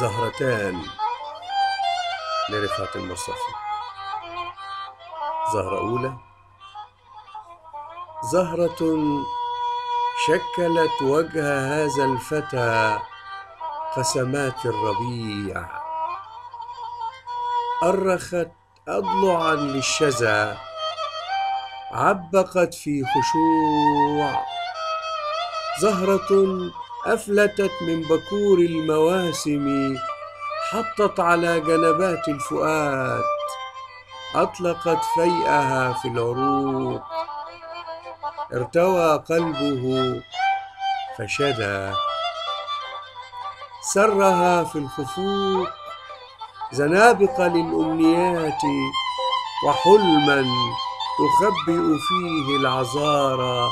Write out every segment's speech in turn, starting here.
زهرتان لرفعت المرصفي. زهرة أولى: زهرة شكلت وجه هذا الفتى قسمات الربيع، أرخت أضلعا للشذا، عبقت في خشوع. زهرة أفلتت من بكور المواسم، حطت على جنبات الفؤاد، أطلقت فيئها في العروق، ارتوى قلبه فشدى. سرها في الخفوق زنابق للأمنيات، وحلما تخبئ فيه العذارى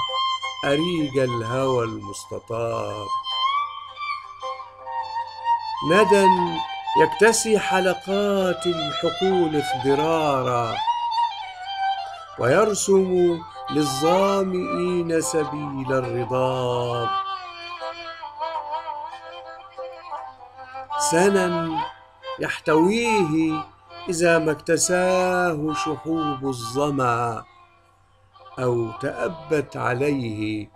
أريج الهوى المستطاب. ندى يكتسي حلقات الحقول اخضرارا، ويرسم للظامئين سبيل الرضاب. سنا يحتويه إذا ما اكتساه شحوب الظما، أو تأبت عليه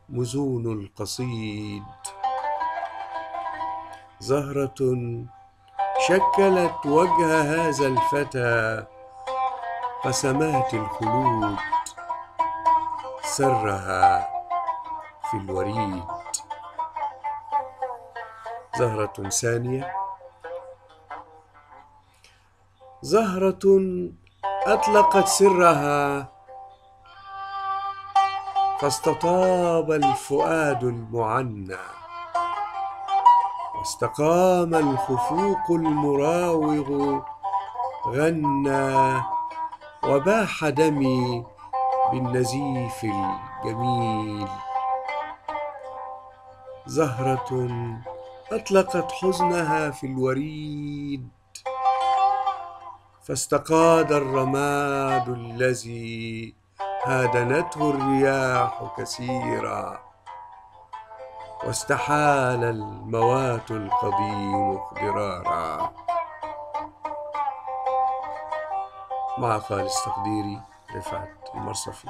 مزون القصيد. زهرة شكلت وجه هذا الفتى قسمات الخلود، سرها في الوريد. زهرة ثانية: زهرة أطلقت سرها، فاستطاب الفؤاد المعنى، واستقام الخفوق المراوغ. غنى وباح دمي بالنزيف الجميل. زهرة أطلقت حزنها في الوريد، فاستقاد الرماد الذي هادنته الرياح كثيرا، واستحال الموات القديم اخضرارا. مع خالص تقديري، رفعت المرصفي.